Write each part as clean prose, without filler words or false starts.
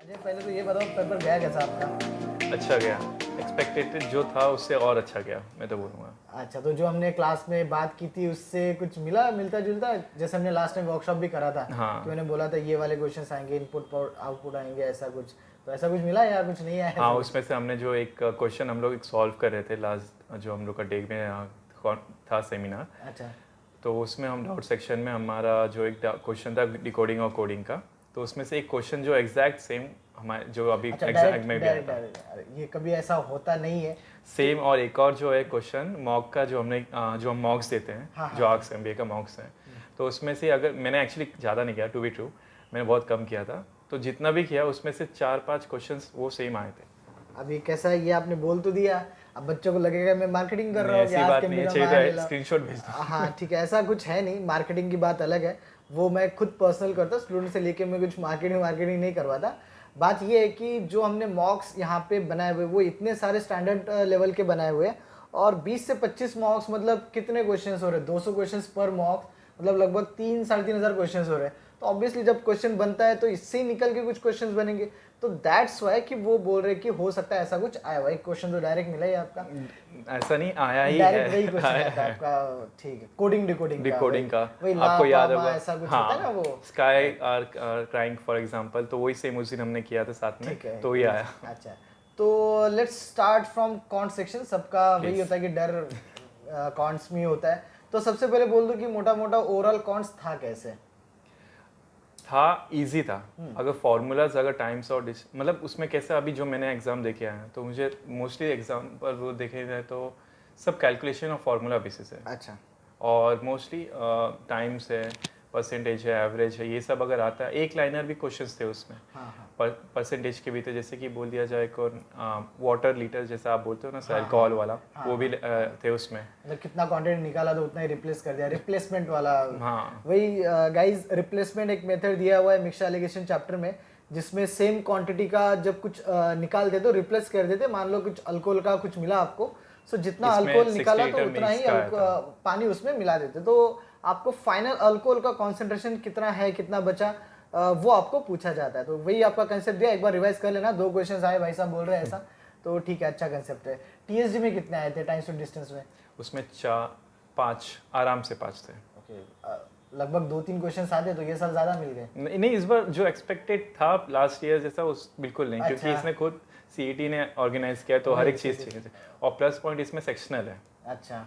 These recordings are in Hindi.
मुझे पहले तो ये बताओ पेपर गया कैसा आपका? अच्छा गया। एक्सपेक्टेड जो था उससे और अच्छा गया, मैं तो बोलूँगा। अच्छा, तो जो हमने क्लास में बात की थी उससे कुछ मिला मिलता जुलता, जैसे हमने लास्ट टाइम वर्कशॉप भी करा था हाँ कि मैंने बोला था ये वाले क्वेश्चंस आएंगे, इनपुट आउटपुट आएंगे, ऐसा कुछ, तो ऐसा कुछ मिला या कुछ नहीं आया? हाँ, ऐसा कुछ? उसमें से हमने जो एक क्वेश्चन हम लोग एक सॉल्व कर रहे थे लास्ट, जो हम लोग का डे में था सेमिनार, अच्छा तो उसमें हम डाउट सेक्शन में हमारा जो एक क्वेश्चन था डिकोडिंग और कोडिंग का, तो उसमें से एक क्वेश्चन जो एग्जैक्ट सेम हमारे जो अभी अच्छा, एग्जैक्ट में भी आया था, डायरेक्ट ये कभी ऐसा होता नहीं है। सेम। और एक और जो है क्वेश्चन मॉक का, जो हमने जो हम मॉक्स देते हैं, हाँ, जो हाँ, आर्क्स एमबीए का मॉक्स है, तो उसमें से अगर मैंने एक्चुअली ज़्यादा नहीं किया, टू बी ट्रू, मैंने बहुत कम किया था, तो जितना भी किया उसमें से 4-5 क्वेश्चंस वो सेम आए थे। अभी कैसा है ये आपने बोल तो दिया, अब बच्चों को लगेगा मैं मार्केटिंग कर रहा नहीं, हूँ कि ऐसी आज बात के नहीं है, मेरा चाहिए माल ले तो लो। स्क्रीनशॉट भेज दो। हाँ ठीक है, ऐसा कुछ है नहीं, मार्केटिंग की बात अलग है, वो मैं खुद पर्सनल करता, स्टूडेंट से लेके मैं कुछ मार्केटिंग मार्केटिंग नहीं करवाता। बात ये है कि जो हमने मॉक्स यहाँ पे बनाए हुए वो इतने सारे स्टैंडर्ड लेवल के बनाए हुए हैं, और 20 से 25 मॉक्स मतलब कितने क्वेश्चंस हो रहे हैं, 200 क्वेश्चंस पर मॉक्स, मतलब लगभग 3-3.5 क्वेश्चंस हो रहे हैं। तो ऑब्वियसली जब क्वेश्चन बनता है तो इससे ही निकल के कुछ क्वेश्चंस बनेंगे, तो दैट्स वाई कि वो बोल रहे कि हो सकता है ऐसा कुछ आया हुआ। एक क्वेश्चन तो डायरेक्ट मिला ही आपका, ऐसा नहीं आया ही डायरेक्ट वही है, क्वेश्चन आया आता है है आपका, ठीक है, कोडिंग डिकोडिंग का, डिकोडिंग का। वही ला आपको याद पा मा होगा, ऐसा कुछ होता है ना वो। Sky are crying for example, तो वही सेम उस दिन हमने किया था साथ में, ठीक है, तो ये आया। अच्छा, तो let's start from can't section. सबका वही Please. होता है कि डर कॉन्ट्स में ही होता है, तो सबसे पहले बोल दो कि मोटा मोटा ओवरऑल कॉन्ट्स था कैसे? था, इजी था। अगर फॉर्मूलाज, अगर टाइम्स और मतलब उसमें कैसे, अभी जो मैंने एग्जाम देखे हैं तो मुझे मोस्टली एग्जाम पर वो देखे जाए तो सब कैलकुलेशन और फार्मूला बेसिस है, अच्छा, और मोस्टली टाइम्स है, परसेंटेज है, एवरेज है, ये सब अगर आता है। एक लाइनर भी क्वेश्चंस थे उसमें, हाँ हाँ परसेंटेज के भी थे, जैसे कि बोल दिया जाए कौन, वाटर लीटर जैसा आप बोलते हो ना सर, हाँ, अल्कोहल वाला, हाँ, वो भी थे उसमें। मतलब कितना कंटेंट निकाला तो उतना ही रिप्लेस कर दिया, रिप्लेसमेंट वाला। हाँ, वही गाइस, रिप्लेसमेंट एक मेथड दिया हुआ है मिक्सर एलिगेशन चैप्टर में, जिसमें सेम क्वांटिटी का जब कुछ निकाल देते तो रिप्लेस कर देते। मान लो कुछ अल्कोहल का कुछ मिला आपको, सो जितना इसमें अल्कोहल 60 निकाला तो लीटर उतना ही मिक्स का आया था। पानी उसमें मिला देते, तो आपको फाइनल अल्कोहल का कॉन्सेंट्रेशन कितना है, कितना बचा, वो आपको पूछा जाता है। तो वही आपका कंसेप्ट दिया, एक बार रिवाइज कर लेना। 2 क्वेश्चंस आए, भाई साहब बोल रहे हैं ऐसा, तो ठीक है, अच्छा कंसेप्ट है। टीएसडी में कितने आए थे, टाइम्स टू डिस्टेंस में? उसमें 4-5, आराम से 5 थे। ओके, लगभग 2-3 क्वेश्चंस आते तो ये साल ज़्यादा मिल गए। नहीं नहीं, इस बार जो एक्सपेक्टेड था लास्ट ईयर जैसा उस बिल्कुल नहीं, क्योंकि अच्छा। इसने खुद सीईटी ने ऑर्गेनाइज किया, तो हर एक चीज़ चाहिए थी, और प्लस पॉइंट इसमें सेक्शनल है, अच्छा,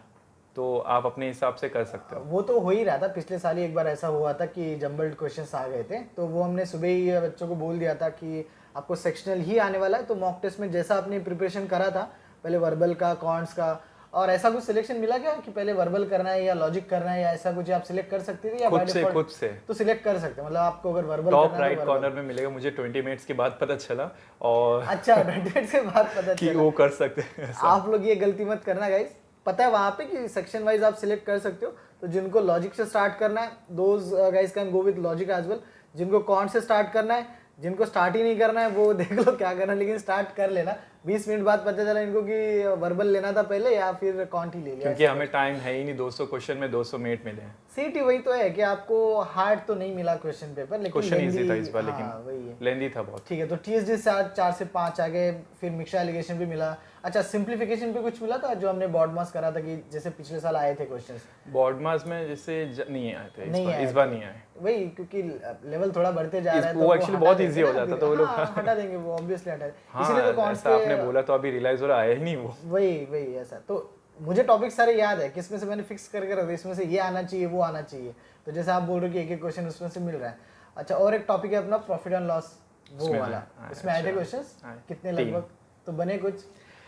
तो आप अपने हिसाब से कर सकते हो। वो तो हो ही रहा था, पिछले साल ही एक बार ऐसा हुआ था कि जम्बल्ड क्वेश्चंस आ गए थे, तो वो हमने सुबह ही बच्चों को बोल दिया था कि आपको सेक्शनल ही आने वाला है। तो मॉक टेस्ट में जैसा आपने प्रिपरेशन करा था, पहले वर्बल का, कॉन्ट्स का, और ऐसा कुछ सिलेक्शन मिला क्या कि पहले वर्बल करना है या लॉजिक करना है, या ऐसा कुछ आप सिलेक्ट कर सकते थे, या खुद by से default? खुद से तो सिलेक्ट कर सकते हैं, मतलब आपको अगर वर्बल टॉप करना है राइट तो कॉर्नर verbal। में मिलेगा, मुझे 20 मिनट्स के बाद पता चला, और अच्छा, 20 मिनट के बाद पता कि चला। वो कर सकते हैं ऐसा। आप लोग ये गलती मत करना गाइस, पता है वहाँ पे कि सेक्शन वाइज आप सिलेक्ट कर सकते हो, तो जिनको लॉजिक से स्टार्ट करना है those guys can go with logic as well, जिनको कॉन्ट से स्टार्ट करना है, जिनको स्टार्ट ही नहीं करना है वो देख लो क्या करना है, लेकिन स्टार्ट कर लेना। 20 मिनट बाद पता चला इनको कि वर्बल लेना था पहले या फिर कॉन्ट ही ले लिया। क्योंकि हमें टाइम है ही नहीं, 200 क्वेश्चन में 200 मिनट मिले हैं। सीटी वही तो है कि आपको हार्ड तो नहीं मिला क्वेश्चन पेपर, लेकिन क्वेश्चन इजी lengthy, था इस बार, हाँ, लेकिन वही है। लेंदी था बहुत। ठीक है, तो टीएसडी से 4 से 5 आ गए, फिर मिक्सर एलिगेशन भी मिला। अच्छा, सिंप्लीफिकेशन पे कुछ मिला था जो हमने बॉड मास करा था कि जैसे पिछले साल आए थे क्वेश्चंस? बोर्ड मास में जैसे नहीं आए थे, नहीं आए इस बार थे। नहीं आए। वही, क्योंकि लेवल थोड़ा बढ़ते जा रहा है, वो तो actually हटा बहुत देंगे easy हो ना जाता फिर। तो वो लोग हाँ, हटा देंगे वो, ऑब्वियसली हटा देंगे। हाँ, इसीलिए तो कॉन्ट्स ऐसा आपने के, बोला तो अभी रियलाइज हो रहा, आया ही नहीं वो। वही ऐसा। तो मुझे टॉपिक सारे याद है, किसमें से मैंने फिक्स करके रखा, इसमें से ये आना चाहिए, वो आना चाहिए, तो जैसे आप बोल रहे हो कि एक एक क्वेश्चन उसमें से मिल रहा है। अच्छा, और एक टॉपिक है अपना प्रॉफिट एंड लॉस, वो उसमें वाला, आए, इसमें आए थे अच्छा, क्वेश्चंस आए, कितने 3। लगभग, तो बने कुछ?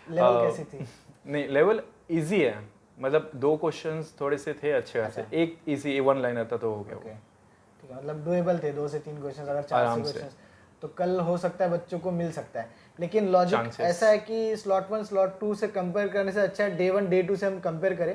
लेवल कैसी थी? नहीं, लेवल इजी है, मतलब 2 क्वेश्चंस थोड़े से थे अच्छे खासे, अच्छा। एक इजी वन लाइनर था तो हो गया ओके, वो। ठीक है, मतलब डुएबल थे 2 से 3 क्वेश्चंस, अगर 4 से आराम से। क्वेश्चंस, तो कल हो सकता है बच्चों को मिल सकता है। लेकिन लॉजिक Chances। ऐसा है कि स्लॉट 1 स्लॉट 2 से कंपेयर करने से अच्छा है डे 1 डे 2 से हम कंपेयर करें,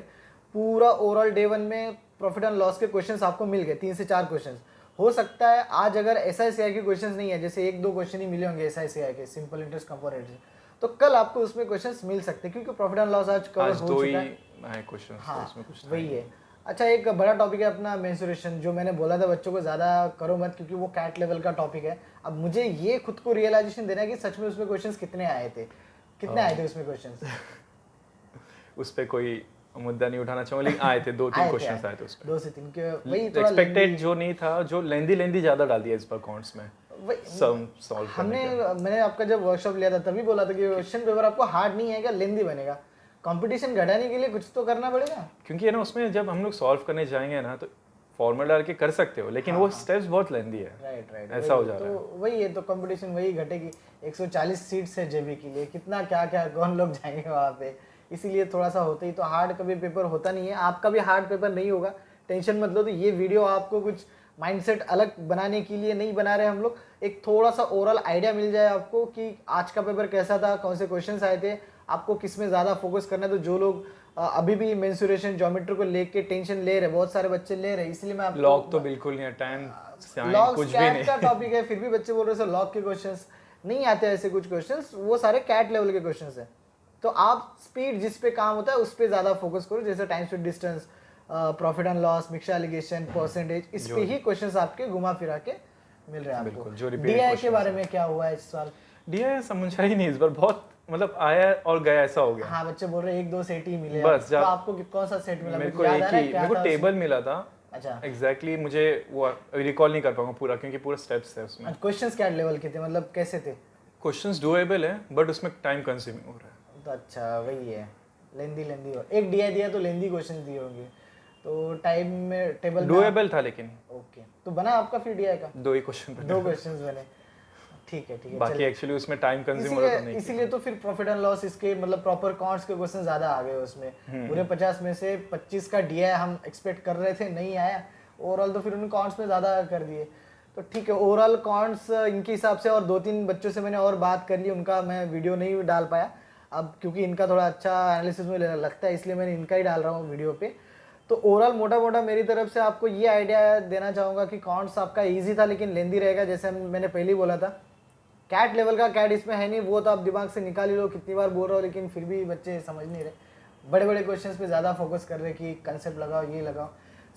पूरा ओवरऑल डे 1 में प्रॉफिट एंड लॉस के क्वेश्चंस आपको मिल गए, 3 से 4 क्वेश्चंस। हो सकता है आज अगर एसआईसीआई के क्वेश्चंस नहीं है, जैसे 1-2 क्वेश्चन ही मिले होंगे एसआईसीआई के, सिंपल इंटरेस्ट कंपाउंड इंटरेस्ट, तो कल आपको उसमें क्वेश्चंस मिल सकते हैं, क्योंकि प्रॉफिट एंड लॉस आज कवर आज हो 2 ही चुका है। आए क्वेश्चंस, तो हाँ, उसमें कुछ था वही ही है। अच्छा, एक बड़ा टॉपिक है अपना मेंसुरेशन, जो मैंने बोला था बच्चों को ज़्यादा करो मत, क्योंकि वो कैट लेवल का टॉपिक है। अब मुझे ये खुद को रियलाइजेशन देना है कि सच में उसमें क्वेश्चंस कितने आए थे, कितने आए थे उसमें क्वेश्चंस? उस पे कोई मुद्दा नहीं उठाना चाहूँगा, लेकिन आए थे 2-3 क्वेश्चंस आए थे उस पे। 2 से 3 के वही थोड़ा एक्सपेक्टेड जो नहीं था, जो लेंदी ज़्यादा डाल दिया इस बार कॉन्ट्स में सम सॉल्व करने का। मैंने आपका जब वर्कशॉप लिया था तभी बोला था कि क्वेश्चन पेपर आपको हार्ड नहीं आएगा, लेंदी बनेगा। कंपटीशन घटाने के लिए कुछ तो करना पड़ेगा, क्योंकि है ना उसमें जब हम लोग सॉल्व करने जाएंगे ना तो फॉर्मूला डाल के कर सकते हो, लेकिन वो स्टेप्स बहुत लेंदी है। राइट ऐसा हो जा रहा है। तो वही है, तो कंपटीशन वही घटेगी। 140 सीट्स है जेबी के लिए, कितना क्या क्या कौन लोग जाएंगे वहाँ पे, इसीलिए थोड़ा सा होता ही। तो हार्ड कभी पेपर होता नहीं है, आपका भी हार्ड पेपर नहीं होगा, टेंशन मत लो। तो ये वीडियो आपको कुछ माइंडसेट अलग बनाने के लिए नहीं बना रहे हम लोग, एक थोड़ा सा ओवरऑल आइडिया मिल जाए आपको कि आज का पेपर कैसा था, कौन से क्वेश्चंस आए थे, आपको किस में ज़्यादा फोकस करना है। तो जो लोग अभी भी मेंसुरेशन ज्योमेट्री को लेके टेंशन ले रहे, बहुत सारे बच्चे ले रहे, इसलिए मैं आपको लॉग तो बिल्कुल नहीं है, टाइम लॉग कुछ भी कैट नहीं का टॉपिक है, फिर भी बच्चे बोल रहे सर लॉग के क्वेश्चंस नहीं आते, ऐसे कुछ क्वेश्चंस वो सारे कैट लेवल के क्वेश्चंस हैं। तो आप स्पीड जिस पे काम होता है उस पे ज़्यादा फोकस करो, जैसे time speed distance, profit and loss, mixture alligation, percentage, इस पे ही क्वेश्चंस आपके घुमा फिरा के मिल रहे हैं आपको। जो डीआई के बारे में क्या हुआ है इस साल? डीआई समझा ही नहीं इस बार, बहुत मतलब आया और गया ऐसा हो गया। हाँ, बच्चे बोल रहे 1-2 सेट ही मिले, बस तो आपको कौन सा सेट मिला? मेरे को एक ही, मेरे को टेबल मिला था। अच्छा, एग्जैक्टली मुझे वो रिकॉल नहीं कर पाऊंगा पूरा, क्योंकि पूरा स्टेप्स है उसमें। क्वेश्चंस क्या लेवल के थे, मतलब कैसे थे? क्वेश्चंस डुएबल है बट उसमें टाइम कंज्यूमिंग हो रहा है। तो अच्छा वही है, लेंदी हो। एक डीआई दिया तो लेंदी क्वेश्चन दिए होंगे, तो टाइम में टेबल डुएबल था लेकिन। ओके, तो बना आपका फिर डीआई का? 2 ही क्वेश्चन बने। 2 क्वेश्चंस बने, ठीक है। बाकी एक्चुअली उसमें टाइम कंज्यूम हो रहा था नहीं। इसीलिए तो फिर प्रॉफिट एंड लॉस इसके मतलब प्रॉपर कॉन्ट्स के क्वेश्चन ज्यादा आ गए उसमें। पूरे 50 में से 25 का डीआई हम एक्सपेक्ट कर रहे थे, नहीं आया ओवरऑल, तो फिर उन्होंने कॉन्ट्स में ज्यादा कर दिए। तो ठीक है, ओवरऑल कॉन्ट्स इनके हिसाब से, और 2-3 बच्चों से मैंने और बात कर ली, उनका मैं वीडियो नहीं डाल पाया अब, क्योंकि इनका थोड़ा अच्छा एनालिसिस में लगता है, इसलिए मैंने इनका ही डाल रहा हूँ वीडियो पे। तो ओवरऑल मोटा मेरी तरफ से आपको ये आइडिया देना चाहूँगा कि कॉन्ट्स आपका ईजी था लेकिन लेंदी रहेगा, जैसे मैंने पहले ही बोला था। कैट लेवल का कैट इसमें है नहीं, वो तो आप दिमाग से निकाल ही लो, कितनी बार बोल रहा हो, लेकिन फिर भी बच्चे समझ नहीं रहे, बड़े बड़े क्वेश्चंस पे ज़्यादा फोकस कर रहे कि कंसेप्ट लगाओ, ये लगाओ।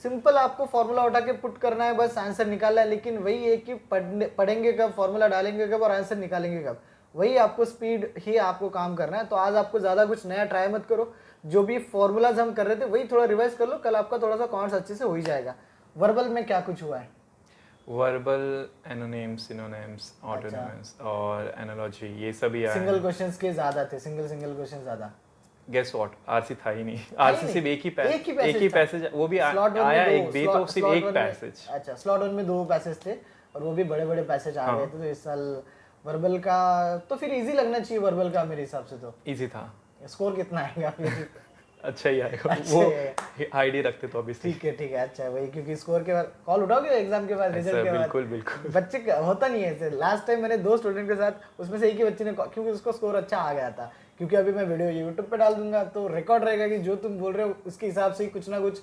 सिंपल आपको फार्मूला उठा के पुट करना है, बस आंसर निकालना है। लेकिन वही है कि पढ़ेंगे कब, फार्मूला डालेंगे कब और आंसर निकालेंगे कब, वही आपको स्पीड ही आपको काम करना है। तो आज आपको ज़्यादा कुछ नया ट्राई मत करो, जो भी फॉर्मूलाज हम कर रहे थे वही थोड़ा रिवाइज कर लो, कल आपका थोड़ा सा कॉन्ट्स अच्छे से हो ही जाएगा। वर्बल में क्या कुछ हुआ है? वर्बल, एनोनिम्स, सिनोनिम्स, ऑटोनिम्स और एनालॉजी, ये सभी आए। सिंगल क्वेश्चंस के ज़्यादा थे, सिंगल क्वेश्चन ज़्यादा। गेस व्हाट, आरसी था ही नहीं। आरसी सिर्फ एक ही पैसेज, वो भी आया एक भी, तो सिर्फ एक पैसेज। अच्छा, स्लॉट 1 में 2 पैसेज थे और वो भी बड़े बड़े पैसेज आ गए थे। तो इस साल वर्बल का तो फिर इजी लगना चाहिए, वर्बल का मेरे हिसाब से तो इजी था। स्कोर कितना आएगा फिर? अच्छा ही आएगा, वो आईडी रखते तो अभी। ठीक है, अच्छा वही, क्योंकि स्कोर के बाद कॉल उठाओगे एग्जाम के बाद, रिजल्ट के बाद? बिल्कुल। बच्चे का होता नहीं है ऐसे। लास्ट टाइम मैंने 2 स्टूडेंट के साथ, उसमें से एक ही बच्चे ने, क्योंकि उसको स्कोर अच्छा आ गया था, क्योंकि अभी मैं वीडियो यूट्यूब पे डाल दूंगा तो रिकॉर्ड रहेगा कि जो तुम बोल रहे हो उसके हिसाब से ही कुछ ना कुछ।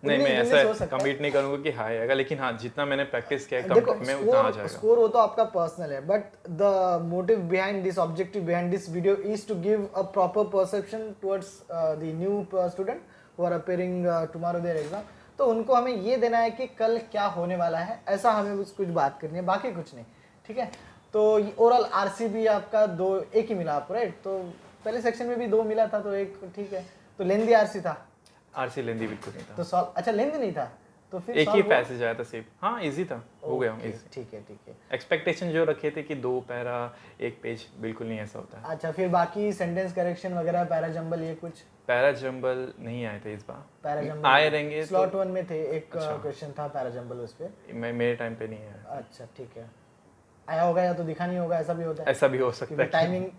नहीं, मैं ऐसा कमिट नहीं करूंगा कि हाई आएगा, लेकिन हाँ जितना मैंने प्रैक्टिस किया है कम में उतना आ जाएगा। स्कोर वो तो आपका पर्सनल है, but the motive behind this, objective behind this video is to give a proper perception towards the new student who are appearing tomorrow their exam. तो उनको हमें ये देना है कि कल क्या होने वाला है, ऐसा हमें कुछ बात करनी है, बाकी कुछ नहीं। ठीक है, तो ओवरऑल आरसीबी आपका 2 एक ही मिला आपको, राइट? तो पहले सेक्शन में भी 2 मिला था, तो एक ठीक है। तो लेंदी आरसी था? आरसी लेंदी बिल्कुल नहीं था। तो सॉल्व, अच्छा लेंदी नहीं था, तो फिर एक ही पैसेज आया था सिर्फ। हाँ इजी था, हो गया इजी। ठीक है। एक्सपेक्टेशन जो रखे थे कि 2 पैरा 1 पेज, बिल्कुल नहीं ऐसा होता है। अच्छा, फिर बाकी सेंटेंस करेक्शन वगैरह, पैरा जंबल, ये कुछ? पैरा जंबल नहीं आए थे इस बार। पैरा जंबल आए रहेंगे, स्लॉट 1 में थे, एक क्वेश्चन था पैरा जंबल उस पे। मेरे टाइम पे नहीं आया। अच्छा ठीक है, आया होगा या तो दिखा नहीं होगा, ऐसा भी होता है। ऐसा भी हो सकता है।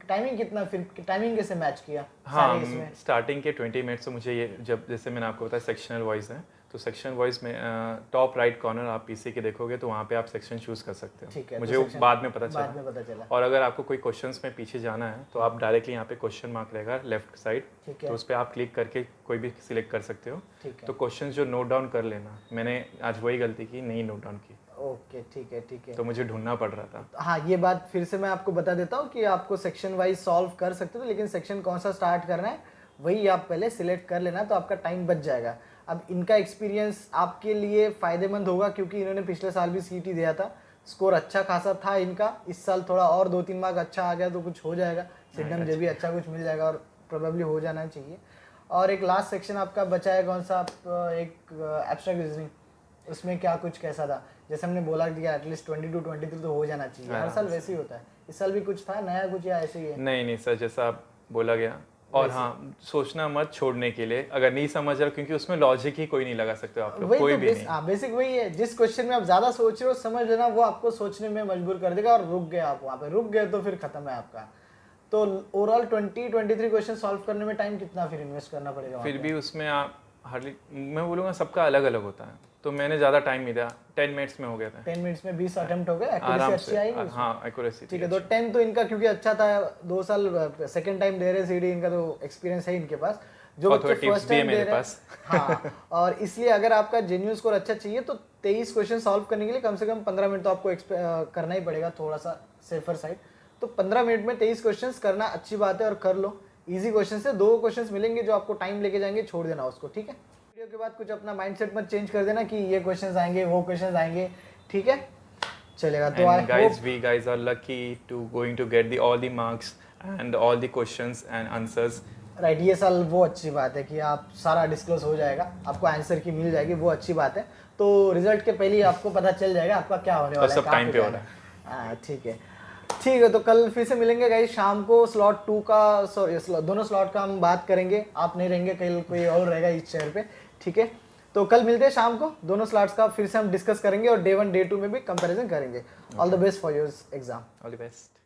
टाइमिंग कितना, फिर टाइमिंग कैसे मैच किया? हाँ, स्टार्टिंग के 20 मिनट्स से मुझे ये, जब जैसे मैंने आपको बताया सेक्शनल वाइज है, तो सेक्शन वाइज में टॉप राइट कॉर्नर आप पीसी के देखोगे तो वहाँ पे आप सेक्शन चूज कर सकते हो। ठीक है, मुझे तो बाद में पता चला। और अगर आपको कोई क्वेश्चंस में पीछे जाना है तो आप डायरेक्टली यहाँ पे क्वेश्चन मार्क रहेगा लेफ्ट साइड, तो उस पर आप क्लिक करके कोई भी सिलेक्ट कर सकते हो। तो क्वेश्चन जो नोट डाउन कर लेना, मैंने आज वही गलती की, नहीं नोट डाउन की। ओके ठीक है। तो मुझे ढूंढना पड़ रहा था। हाँ, ये बात फिर से मैं आपको बता देता हूँ कि आपको सेक्शन वाइज सॉल्व कर सकते हो, लेकिन सेक्शन कौन सा स्टार्ट करना है वही आप पहले सिलेक्ट कर लेना, तो आपका टाइम बच जाएगा। अब इनका एक्सपीरियंस आपके लिए फ़ायदेमंद होगा क्योंकि इन्होंने पिछले साल भी सीटी दिया था, स्कोर अच्छा खासा था इनका। इस साल थोड़ा और 2-3 मार्क अच्छा आ गया तो कुछ हो जाएगा, सिडनम जे भी अच्छा कुछ मिल जाएगा और प्रोबेबली हो जाना चाहिए। और एक लास्ट सेक्शन आपका बचा है कौन सा, आप एक एब्स्ट्रैक्ट रीजनिंग, उसमें क्या कुछ कैसा था? जैसे हमने बोला दिया एटलीस्ट 22 23 तो हो जाना चाहिए, हर साल वैसे ही होता है। इस साल भी कुछ था नया कुछ या ऐसे ही है? नहीं सर, जैसा आप बोला गया। और हाँ, सोचना मत छोड़ने के लिए अगर नहीं समझ रहे हो, क्योंकि उसमें लॉजिक ही कोई नहीं लगा सकते आप लोग, कोई भी नहीं। बेसिक वही है, जिस क्वेश्चन में आप ज्यादा सोच रहे हो समझ लेना, वो आपको सोचने में मजबूर कर देगा और रुक गए आप वहाँ पे, रुक गए तो फिर खत्म है आपका। तो ओवरऑल 20-23 क्वेश्चन सॉल्व करने में टाइम कितना फिर इन्वेस्ट करना पड़ेगा? फिर भी उसमें आप हार्डली, मैं बोलूँगा सबका अलग अलग होता है, तो मैंने ज़्यादा टाइम नहीं दिया, 10 मिनट्स में हो गया था। 10 मिनट्स में 20 अटेम्प्ट हो गए, आराम एक्यूरेसी से। अच्छी आई? हाँ, एक्यूरेसी ठीक है, तो 10 तो इनका क्योंकि अच्छा था, 2 साल सेकंड टाइम दे रहे सीडी, इनका तो एक्सपीरियंस है इनके पास। जो बच्चे फर्स्ट टाइम दे रहे हैं, हाँ, और इसलिए अगर आपका जेन्युइन स्कोर अच्छा चाहिए तो 23 क्वेश्चन सॉल्व करने के लिए कम से कम 15 मिनट तो आपको करना ही पड़ेगा, थोड़ा सा सेफर साइड। तो 15 मिनट में 23 क्वेश्चंस करना अच्छी बात है और कर लो। इजी क्वेश्चन से 2 क्वेश्चंस मिलेंगे जो आपको टाइम लेके जाएंगे, छोड़ देना उसको, ठीक है? वीडियो के बाद कुछ अपना माइंडसेट मत चेंज कर देना कि ये क्वेश्चंस आएंगे वो क्वेश्चंस आएंगे, ठीक है? चलेगा। तो I hope we guys are lucky to going to get all the marks and all the questions and answers. Right, ये साल वो अच्छी बात है कि आप सारा डिस्क्लोज हो जाएगा, आपको आंसर की मिल जाएगी, वो अच्छी बात है। तो रिजल्ट के पहले ही आपको पता चल जाएगा आपका क्या होने वाला है, सब टाइम पे हो रहा है। हाँ ठीक है, ठीक है। तो कल फिर से मिलेंगे गाइस शाम को, स्लॉट 2 का, सॉरी दोनों स्लॉट का हम बात करेंगे। आप नहीं रहेंगे, कल कोई और रहेगा इस चेयर पे, ठीक है? तो कल मिलते हैं शाम को, दोनों स्लॉट्स का फिर से हम डिस्कस करेंगे और डे 1 डे 2 में भी कंपैरिजन करेंगे। All the best for your exam. All the best.